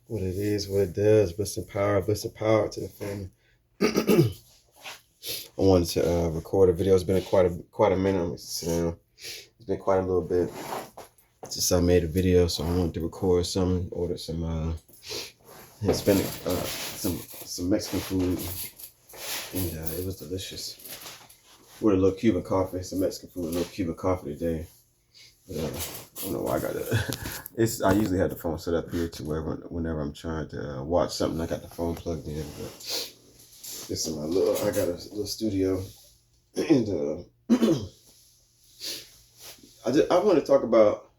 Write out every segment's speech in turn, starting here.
what it is, what it does. Bliss and power to the family. I wanted to record a video. It's been quite a minute. Let me sit down. It's been quite a little bit since I made a video, so I wanted to record some. Ordered some Hispanic, some Mexican food, and it was delicious. With a little Cuban coffee, some Mexican food, a little Cuban coffee today. But I don't know why I got it. I usually have the phone set up here to whenever I'm trying to watch something, I got the phone plugged in. But this is I got a little studio, and I want to talk about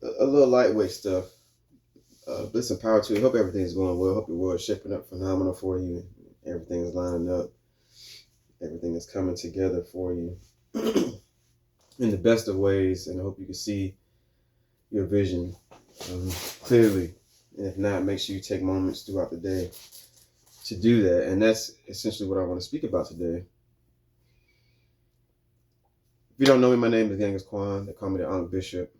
a little lightweight stuff. Bliss and power to you. Hope everything's going well. Hope your world's shaping up phenomenal for you. Everything is lining up. Everything is coming together for you in the best of ways. And I hope you can see your vision clearly. And if not, make sure you take moments throughout the day to do that. And that's essentially what I want to speak about today. If you don't know me, my name is Gangus Quan. They call me the Ankh Bishop.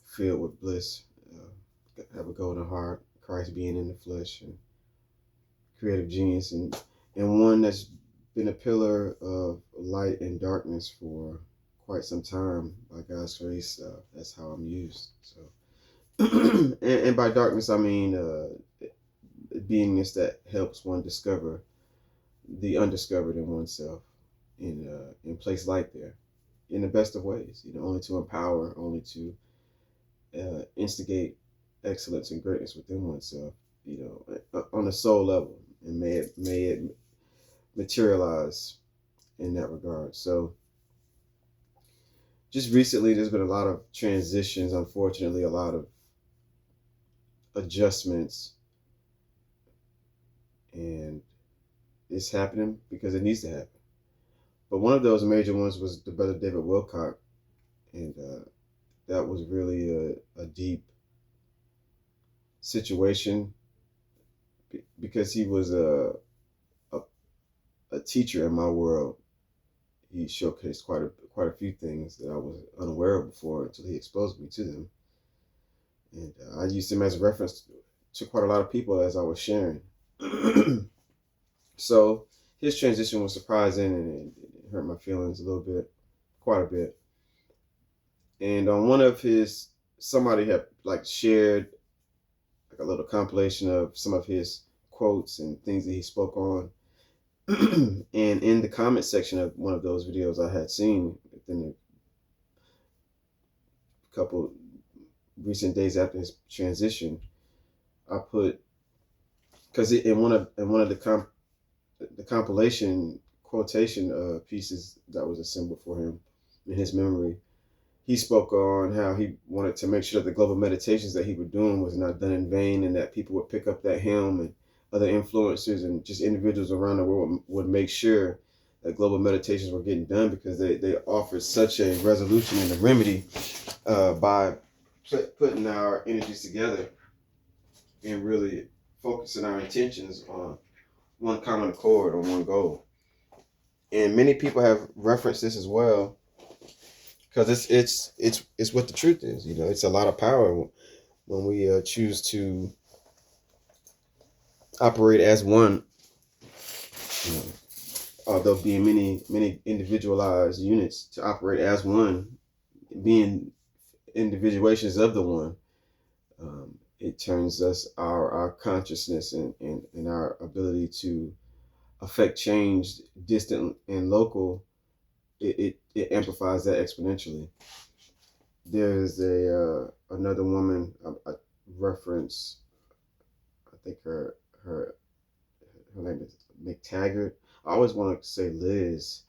Filled with bliss. Have a golden heart. Christ being in the flesh. And creative genius. And one that's been a pillar of light and darkness for quite some time. By God's grace, that's how I'm used. So, and by darkness, I mean beingness that helps one discover the undiscovered in oneself in place like there, in the best of ways. Only to empower, only to instigate excellence and greatness within oneself. On a soul level, and may it materialize in that regard. So just recently there's been a lot of transitions, unfortunately, a lot of adjustments, and it's happening because it needs to happen. But one of those major ones was the brother David Wilcock, and that was really a deep situation because he was a teacher in my world. He showcased quite a few things that I was unaware of before until he exposed me to them. And I used him as a reference to quite a lot of people as I was sharing. So his transition was surprising, and it hurt my feelings a little bit, quite a bit. And on one of somebody had shared a little compilation of some of his quotes and things that he spoke on. And in the comment section of one of those videos I had seen within a couple recent days after his transition, I put, because in one of the compilation quotation pieces that was assembled for him in his memory, he spoke on how he wanted to make sure that the global meditations that he was doing was not done in vain, and that people would pick up that hymn, and other influencers and just individuals around the world would make sure that global meditations were getting done, because they offered such a resolution and a remedy by putting our energies together and really focusing our intentions on one common accord, on one goal. And many people have referenced this as well, because it's what the truth is. It's a lot of power when we choose to operate as one. Although being many individualized units, to operate as one, being individuations of the one, it turns our consciousness and our ability to affect change, distant and local. It amplifies that exponentially. There's another woman I reference. I think her name is McTaggart. I always want to say Liz,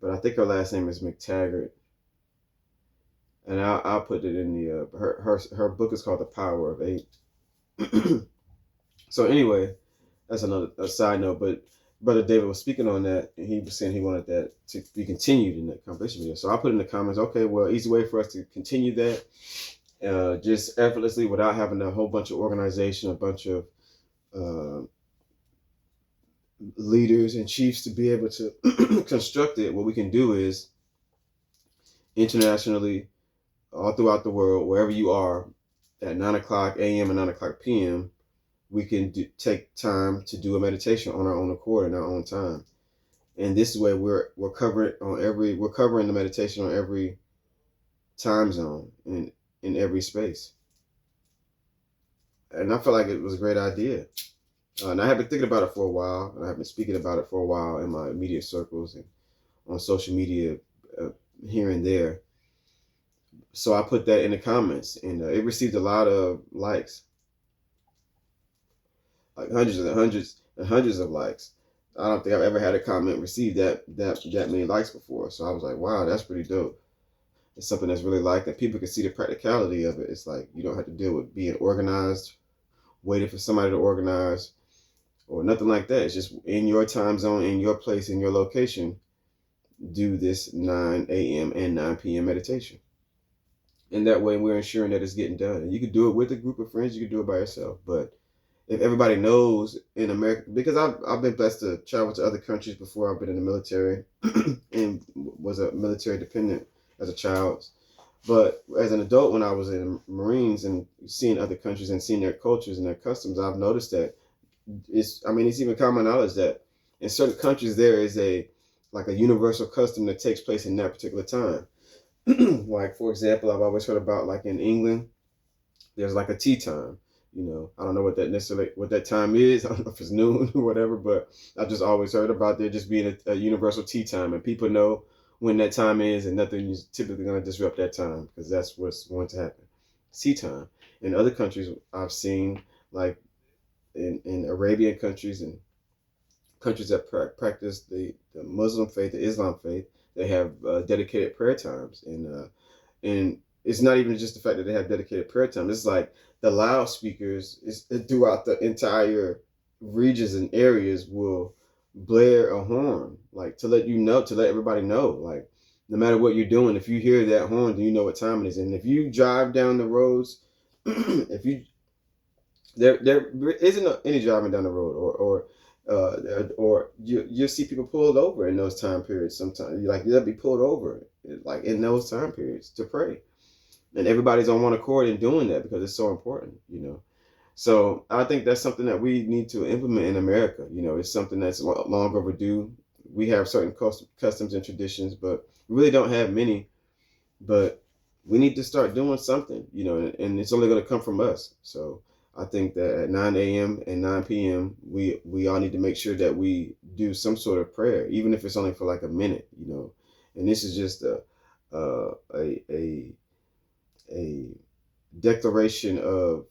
but I think her last name is McTaggart. And I'll put it in the her book is called The Power of Eight. So anyway, that's a side note. But Brother David was speaking on that, and he was saying he wanted that to be continued in that compilation video. So I put in the comments, okay, well, easy way for us to continue that, just effortlessly without having a whole bunch of organization, a bunch of leaders and chiefs to be able to construct it. What we can do is internationally all throughout the world, wherever you are, at 9 o'clock a.m. and 9 o'clock p.m., we can take time to do a meditation on our own accord in our own time. And this way we're covering the meditation on every time zone and in every space. And I feel like it was a great idea. And I have been thinking about it for a while, and I've been speaking about it for a while in my immediate circles and on social media here and there. So I put that in the comments, and it received a lot of likes, like hundreds and hundreds and hundreds of likes. I don't think I've ever had a comment receive that many likes before. So I was like, wow, that's pretty dope. It's something that's really liked, and people can see the practicality of it. It's like you don't have to deal with being organized, waiting for somebody to organize, or nothing like that. It's just in your time zone, in your place, in your location, do this 9 a.m. and 9 p.m. meditation. And that way we're ensuring that it's getting done. And you can do it with a group of friends, you can do it by yourself. But if everybody knows in America, because I've been blessed to travel to other countries before. I've been in the military and was a military dependent as a child. But as an adult, when I was in the Marines and seeing other countries and seeing their cultures and their customs, I've noticed that it's even common knowledge that in certain countries there is a universal custom that takes place in that particular time. Like, for example, I've always heard about, like, in England, there's like a tea time. I don't know what that time is. I don't know if it's noon or whatever, but I've just always heard about there just being a universal tea time, and people know when that time is, and nothing is typically going to disrupt that time because that's what's going to happen. Tea time. In other countries, I've seen, like in Arabian countries and countries that practice the Muslim faith, the Islam faith, they have dedicated prayer times, and it's not even just the fact that they have dedicated prayer time. It's like the loudspeakers throughout the entire regions and areas will blare a horn, like to let everybody know, like no matter what you're doing, if you hear that horn, then you know what time it is. And if you drive down the roads, if you there isn't any driving down the road, or you'll see people pulled over in those time periods. Sometimes they'll be pulled over like in those time periods to pray, and everybody's on one accord in doing that because it's so important. So I think that's something that we need to implement in America. It's something that's long overdue. We have certain customs and traditions, but we really don't have many. But we need to start doing something, and it's only going to come from us. So I think that at 9 a.m. and 9 p.m., we all need to make sure that we do some sort of prayer, even if it's only for like a minute, And this is just a declaration of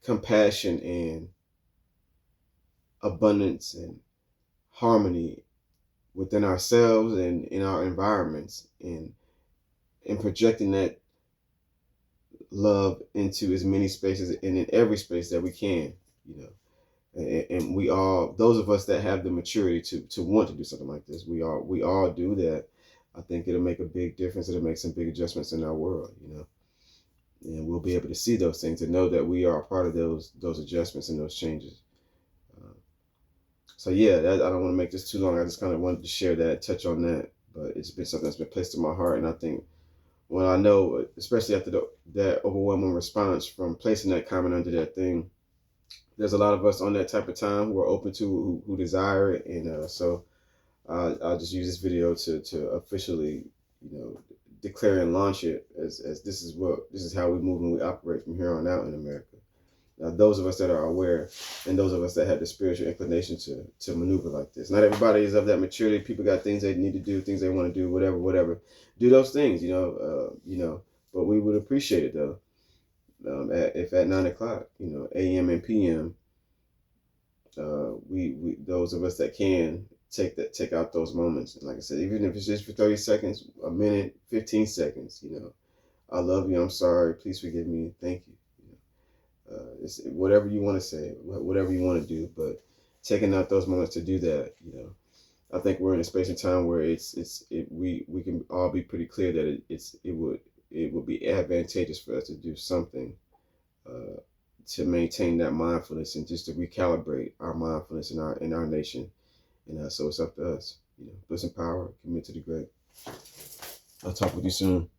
compassion and abundance and harmony within ourselves and in our environments, and projecting that love into as many spaces and in every space that we can, and we all, those of us that have the maturity to want to do something like this, we all do that. I think it'll make a big difference. It'll make some big adjustments in our world, and we'll be able to see those things and know that we are a part of those adjustments and those changes. So yeah, I don't want to make this too long. I just kind of wanted to share that, touch on that, but it's been something that's been placed in my heart. And I think when I know, especially after that overwhelming response from placing that comment under that thing, there's a lot of us on that type of time who are open to, who desire it. And so I'll just use this video to officially, declare and launch it as this is how we move and we operate from here on out in America. Those of us that are aware, and those of us that have the spiritual inclination to maneuver like this. Not everybody is of that maturity. People got things they need to do, things they want to do, whatever. Do those things, But we would appreciate it though. If at 9 o'clock, a.m. and p.m., we those of us that can take out those moments. And like I said, even if it's just for 30 seconds, a minute, 15 seconds, I love you. I'm sorry. Please forgive me. Thank you. It's whatever you want to say, whatever you want to do, but taking out those moments to do that, I think we're in a space and time where we can all be pretty clear that it would be advantageous for us to do something to maintain that mindfulness and just to recalibrate our mindfulness in our nation, and so it's up to us. Bliss and power, commit to the great. I'll talk with you soon.